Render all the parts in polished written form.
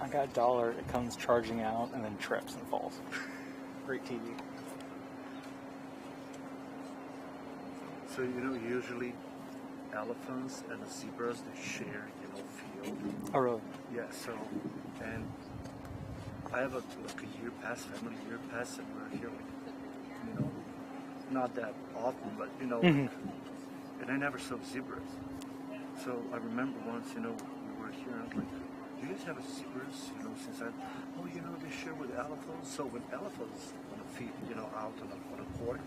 I got $1. It comes charging out and then trips and falls. Great TV. So usually elephants and the zebras, they share field. Oh really? Yeah. So, and I have a year pass, family year pass, and we're here not that often, but and I never saw zebras. So I remember once we were here, and I was like, do you guys have a zebras? Since they share with elephants. So when elephants want to feed out on a court,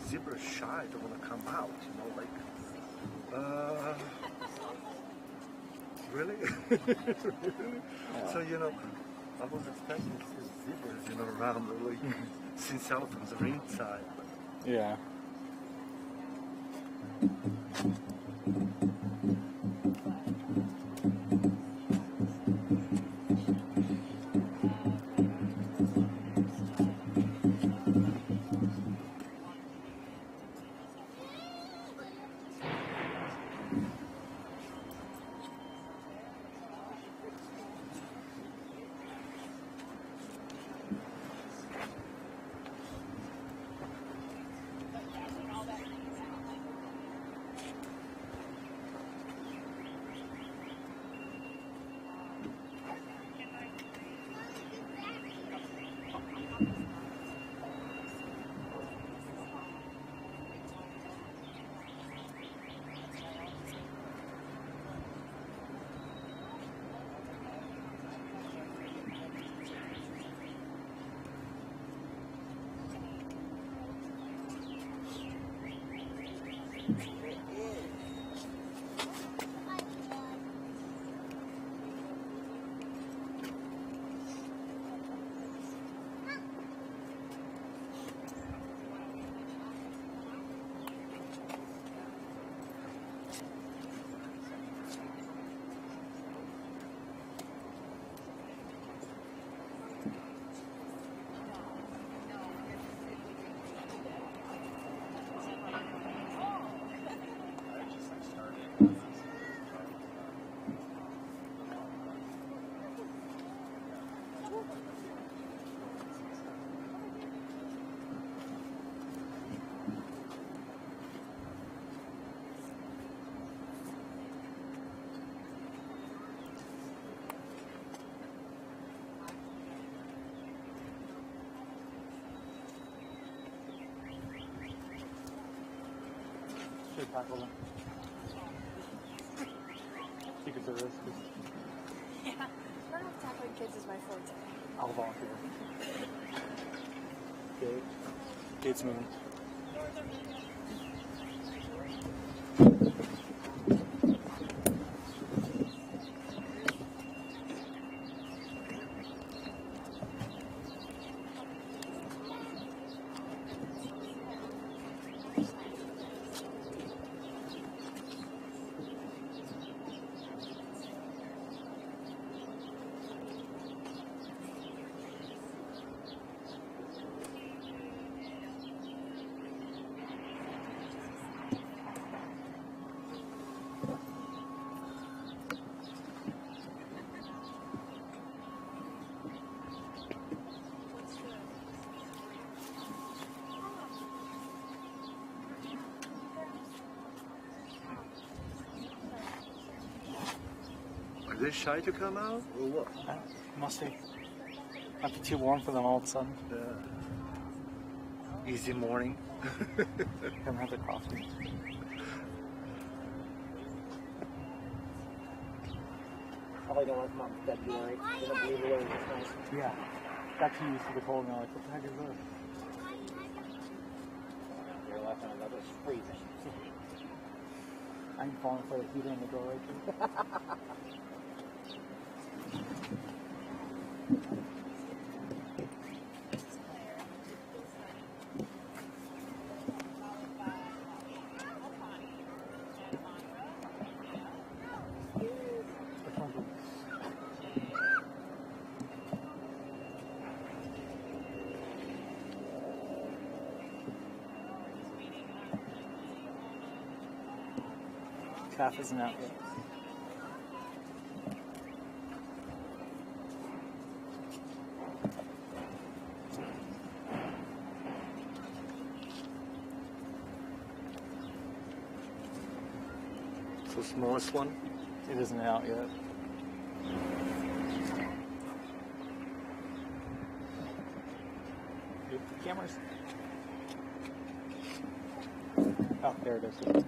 zebras shy, don't want to come out. Really? Really? Yeah. So I was expecting to see zebras around since elephants are inside. Yeah. Should tackle them. Secret Service. Yeah, I don't know if tackling kids is my forte. I'll volunteer. Gate. Gate's moving. Are they shy to come out or what? Must be. Might be too warm for them all of a sudden. Easy morning. Come have their coffee. Probably don't want to come out in February. They don't believe the weather is nice. Yeah. Got too used to the cold and they're like, what the heck is this? Your left hand up is freezing. I'm falling for the heater in the door right here. Calf isn't out yet. the smallest one. It isn't out yet. Cameras. Oh, there it is.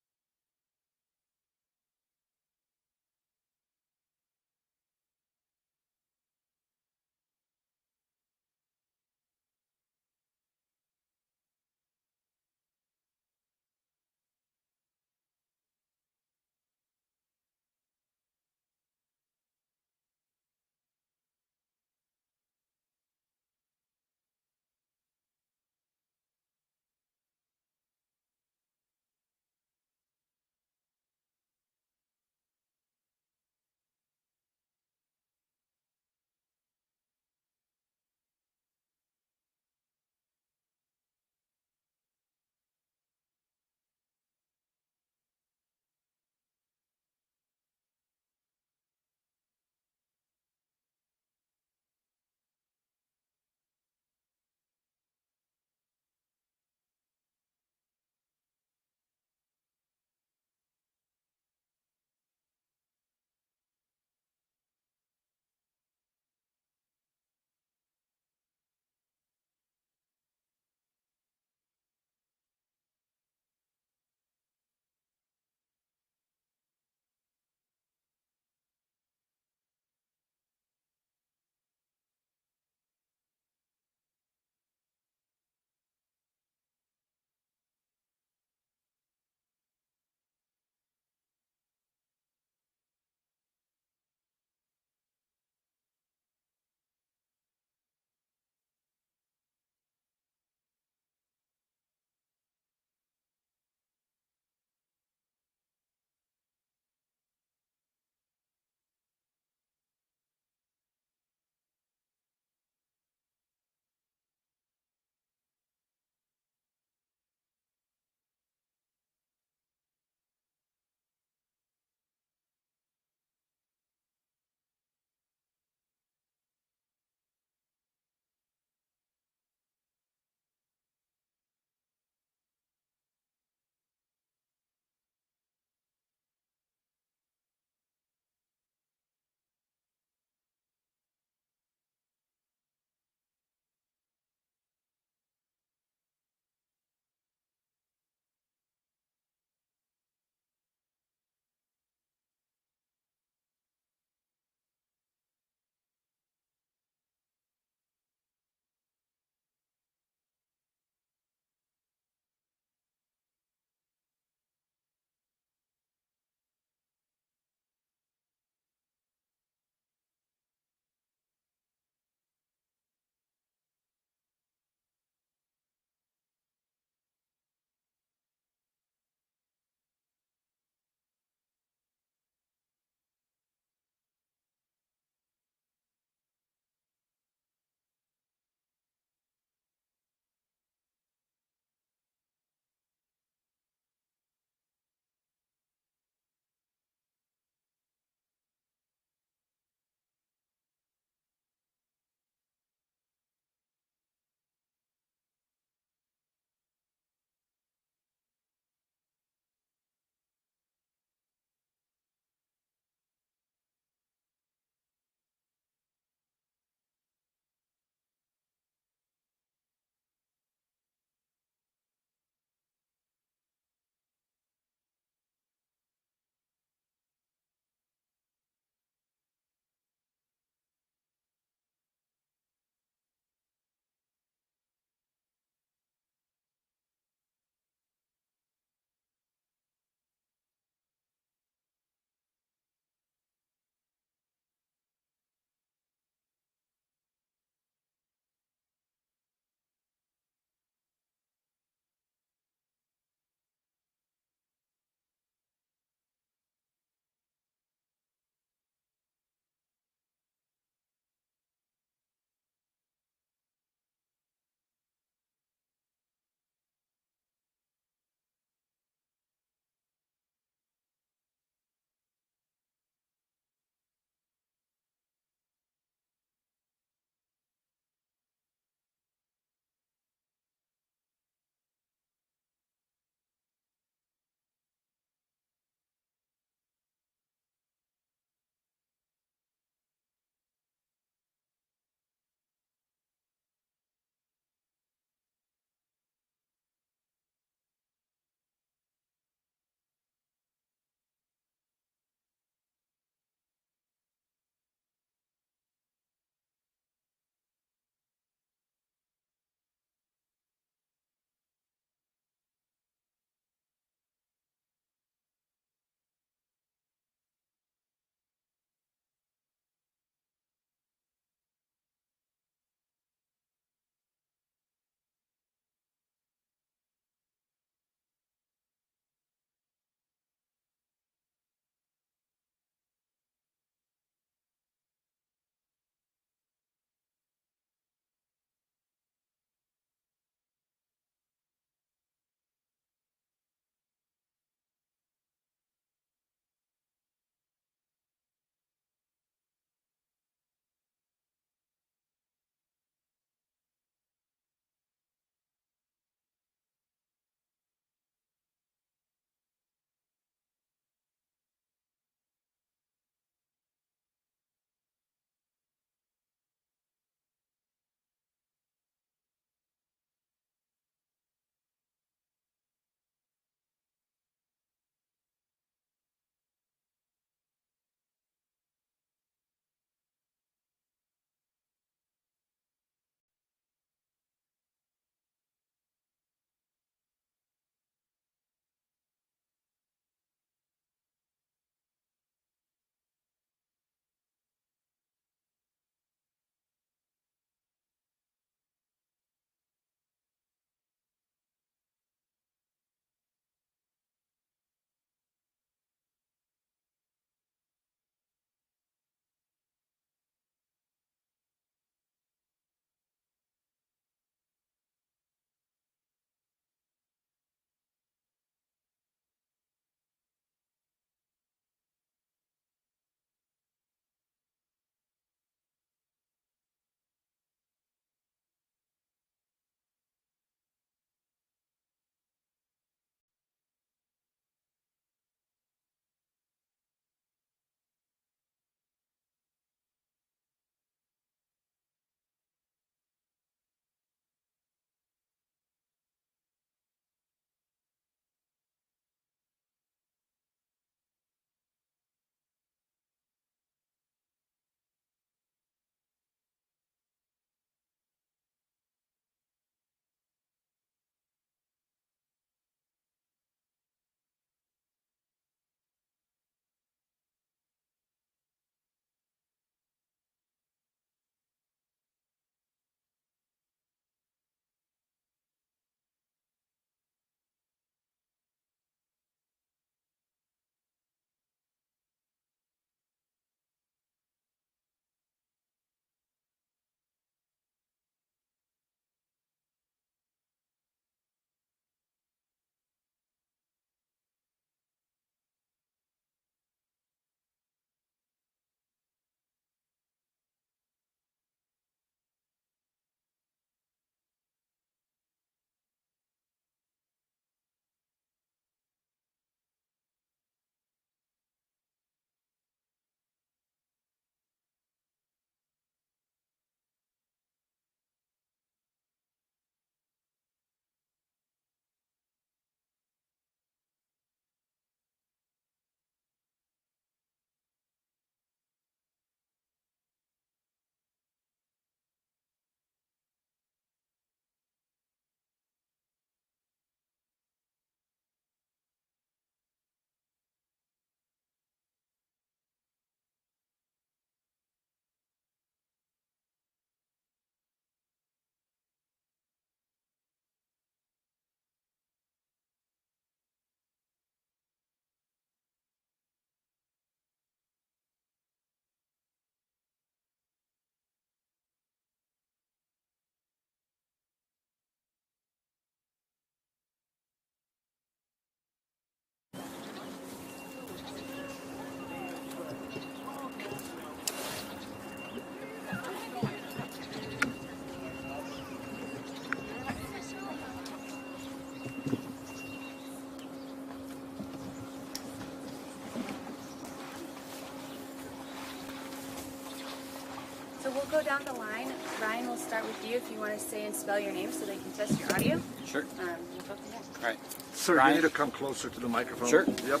down the line. Ryan, we'll start with you if you want to say and spell your name so they can test your audio. Sure. We'll go from there. All right. Sir, Ryan? you need to come closer to the microphone. Sure. Yep.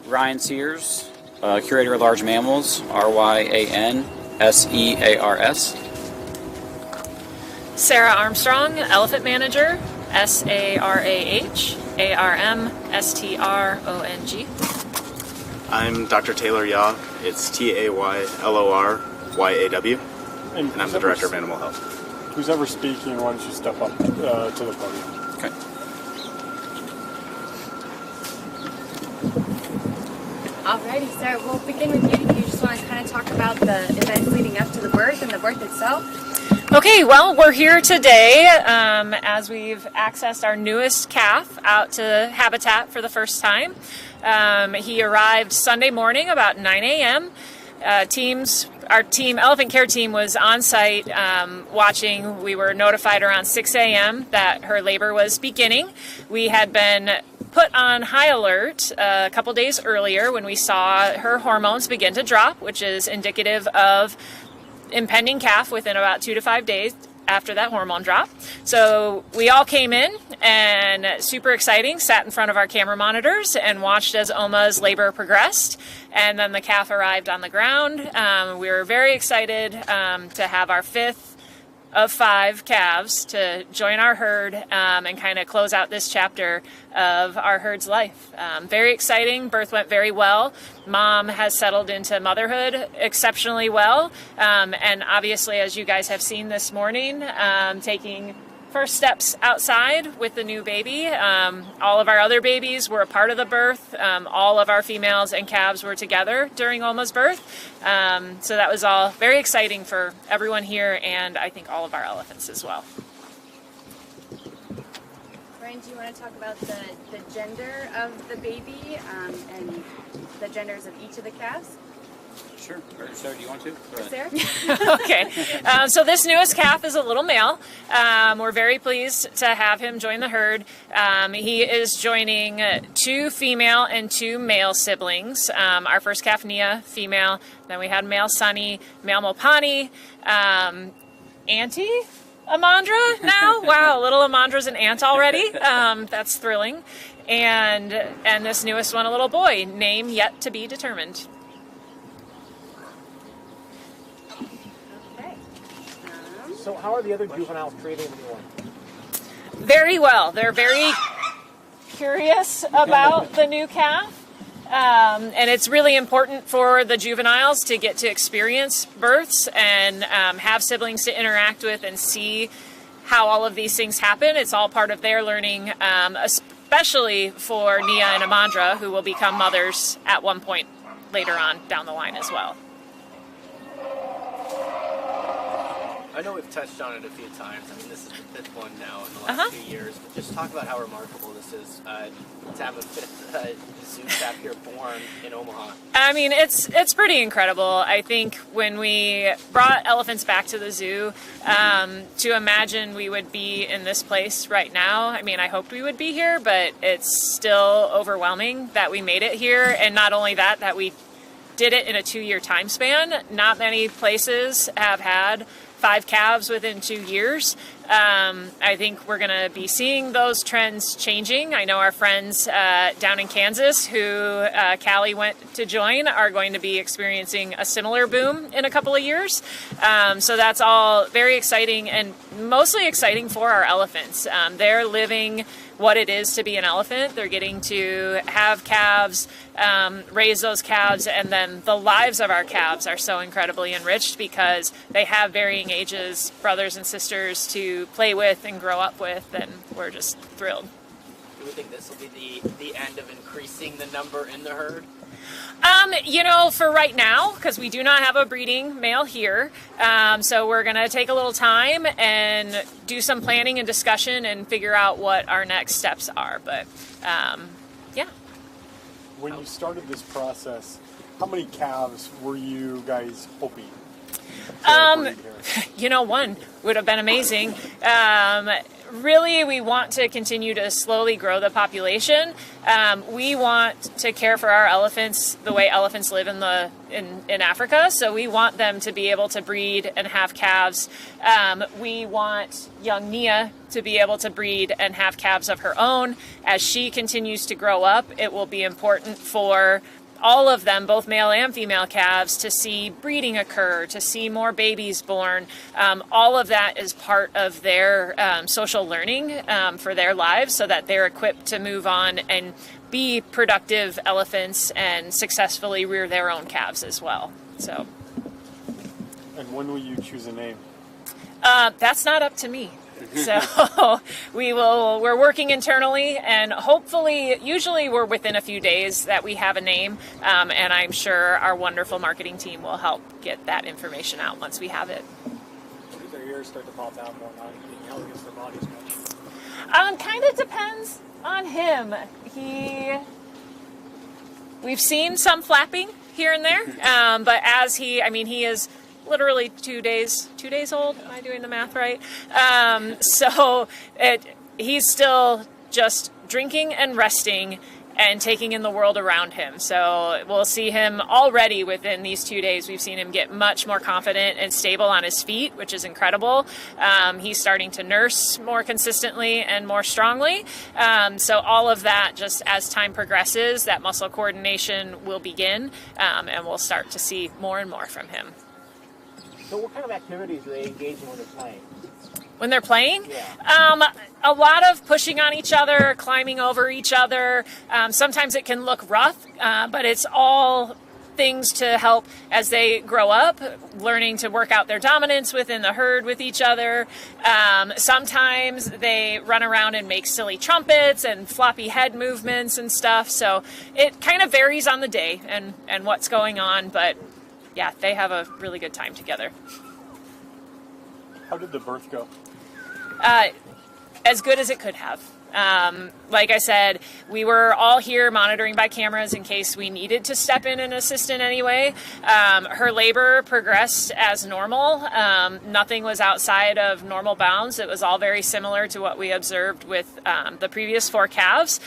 Ryan Sears, curator of large mammals, RyanSears. Sarah Armstrong, elephant manager, SARAHARMSTRONG. I'm Dr. Taylor Yaw. It's TAYLORYAW, and I'm the director of animal health. Who's ever speaking, why don't you step up to the podium? Okay. Alrighty, Sarah, we'll begin with you. You just want to kind of talk about the events leading up to the birth and the birth itself. Okay, well, we're here today as we've accessed our newest calf out to habitat for the first time. He arrived Sunday morning about 9 a.m. Our team, elephant care team, was on site watching. We were notified around 6 a.m. that her labor was beginning. We had been put on high alert a couple days earlier when we saw her hormones begin to drop, which is indicative of impending calf within about 2 to 5 days after that hormone drop. So we all came in and super exciting, sat in front of our camera monitors and watched as Oma's labor progressed. And then the calf arrived on the ground. We were very excited to have our 5th of 5 calves to join our herd and kind of close out this chapter of our herd's life. Very exciting. Birth went very well. Mom has settled into motherhood exceptionally well. And obviously, as you guys have seen this morning, taking first steps outside with the new baby. All of our other babies were a part of the birth. All of our females and calves were together during Oma's birth. So that was all very exciting for everyone here and I think all of our elephants as well. Ryan, do you want to talk about the gender of the baby and the genders of each of the calves? Sure. Or, Sarah, do you want to? Go ahead. Sarah? Okay, so this newest calf is a little male. We're very pleased to have him join the herd. He is joining 2 female and 2 male siblings. Our first calf, Nia, female. Then we had male Sunny, male Mopani, Auntie Amandra now. Wow, little Amandra's an aunt already. That's thrilling. And this newest one, a little boy, name yet to be determined. So how are the other juveniles treating the new one? Very well. They're very curious about the new calf. And it's really important for the juveniles to get to experience births and have siblings to interact with and see how all of these things happen. It's all part of their learning, especially for Nia and Amandra, who will become mothers at one point later on down the line as well. I know we've touched on it a few times. I mean, this is the 5th one now in the last few years. But just talk about how remarkable this is to have a 5th zoo calf here born in Omaha. I mean, it's pretty incredible. I think when we brought elephants back to the zoo, to imagine we would be in this place right now. I mean, I hoped we would be here, but it's still overwhelming that we made it here. And not only that, that we did it in a 2-year time span. Not many places have had 5 calves within 2 years. I think we're going to be seeing those trends changing. I know our friends down in Kansas who Callie went to join are going to be experiencing a similar boom in a couple of years. So that's all very exciting and mostly exciting for our elephants. They're living what it is to be an elephant. They're getting to have calves, raise those calves, and then the lives of our calves are so incredibly enriched because they have varying ages, brothers and sisters to play with and grow up with, and we're just thrilled. Do we think this will be the end of increasing the number in the herd? You know, for right now, because we do not have a breeding male here, so we're going to take a little time and do some planning and discussion and figure out what our next steps are. But, yeah. When you started this process, how many calves were you guys hoping? You know, 1 would have been amazing. really, we want to continue to slowly grow the population. We want to care for our elephants the way elephants live in Africa. So we want them to be able to breed and have calves. We want young Nia to be able to breed and have calves of her own. As she continues to grow up, it will be important for all of them, both male and female calves, to see breeding occur, to see more babies born. All of that is part of their social learning for their lives, so that they're equipped to move on and be productive elephants and successfully rear their own calves as well. So. And when will you choose a name? That's not up to me. So we're working internally, and hopefully, usually we're within a few days that we have a name, and I'm sure our wonderful marketing team will help get that information out once we have it. When do their ears start to pop out more, not being held against their bodies much? Kind of depends on him. We've seen some flapping here and there, but he is literally 2 days old. Am I doing the math right? He's still just drinking and resting and taking in the world around him. So we'll see him already within these 2 days. We've seen him get much more confident and stable on his feet, which is incredible. He's starting to nurse more consistently and more strongly. So all of that, just as time progresses, that muscle coordination will begin, and we'll start to see more and more from him. So what kind of activities do they engage in when they're playing? When they're playing? Yeah. A lot of pushing on each other, climbing over each other. Sometimes it can look rough, but it's all things to help as they grow up, learning to work out their dominance within the herd with each other. Sometimes they run around and make silly trumpets and floppy head movements and stuff. So it kind of varies on the day and what's going on, but yeah, they have a really good time together. How did the birth go? As good as it could have. Like I said, we were all here monitoring by cameras in case we needed to step in and assist in any way. Her labor progressed as normal. Nothing was outside of normal bounds. It was all very similar to what we observed with the previous 4 calves.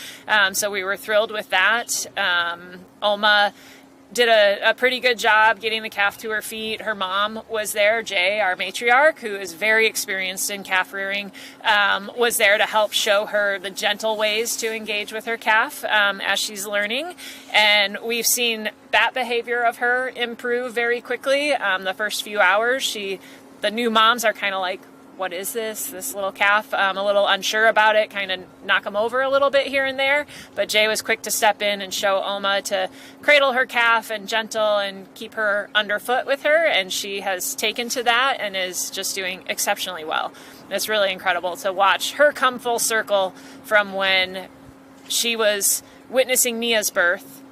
So we were thrilled with that. Oma did a pretty good job getting the calf to her feet. Her mom was there, Jay, our matriarch, who is very experienced in calf rearing, was there to help show her the gentle ways to engage with her calf as she's learning. And we've seen that behavior of her improve very quickly. The first few hours, the new moms are kind of like, what is this little calf? A little unsure about it, kind of knock them over a little bit here and there. But Jay was quick to step in and show Oma to cradle her calf and gentle and keep her underfoot with her. And she has taken to that and is just doing exceptionally well. It's really incredible to watch her come full circle from when she was witnessing Nia's birth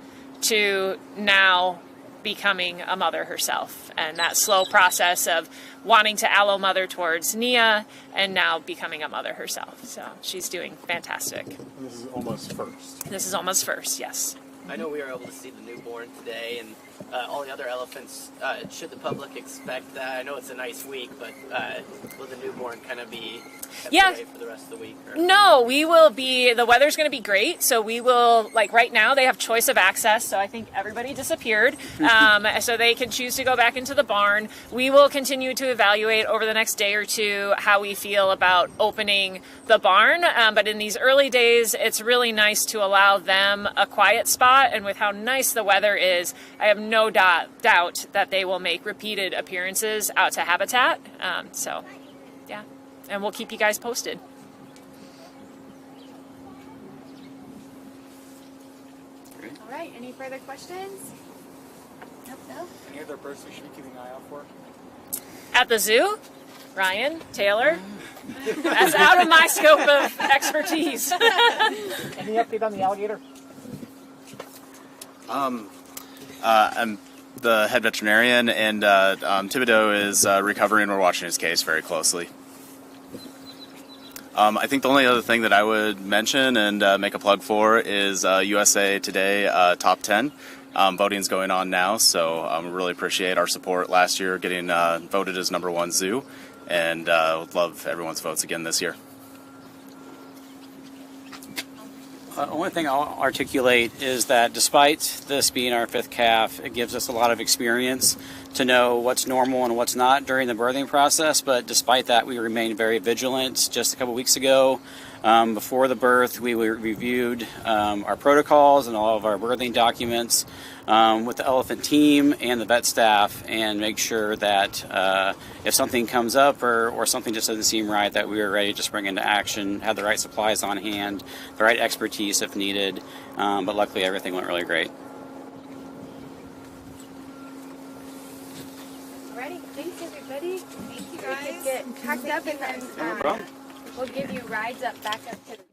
to now becoming a mother herself, and that slow process of wanting to allo mother towards Nia and now becoming a mother herself. So she's doing fantastic. And this is almost first. This is almost first, yes. I know we were able to see the newborn today, and all the other elephants. Should the public expect that? I know it's a nice week, but will the newborn kind of be kept away for the rest of the week? Or? No, we will be, the weather's going to be great, so we will, like right now, they have choice of access, so I think everybody disappeared, so they can choose to go back into the barn. We will continue to evaluate over the next day or two how we feel about opening the barn, but in these early days, it's really nice to allow them a quiet spot, and with how nice the weather is, I have no doubt that they will make repeated appearances out to Habitat. So, yeah, and we'll keep you guys posted. All right, any further questions? Nope, no. Any other birds we should be keeping an eye out for? At the zoo, Ryan, Taylor, that's out of my scope of expertise. Any update on the alligator? I'm the head veterinarian, and Thibodeau is recovering. We're watching his case very closely. I think the only other thing that I would mention and make a plug for is USA Today Top 10. Voting's going on now, so we really appreciate our support last year, getting voted as #1 zoo, and would love everyone's votes again this year. One thing I'll articulate is that despite this being our 5th calf, it gives us a lot of experience to know what's normal and what's not during the birthing process. But despite that, we remain very vigilant. Just a couple weeks ago, before the birth, we reviewed our protocols and all of our birthing documents with the elephant team and the vet staff, and make sure that if something comes up or something just doesn't seem right, that we are ready to spring into action, have the right supplies on hand, the right expertise if needed. But luckily, everything went really great. Alrighty, thanks everybody. Thank you guys. Get packed up and then we'll give you rides back up to the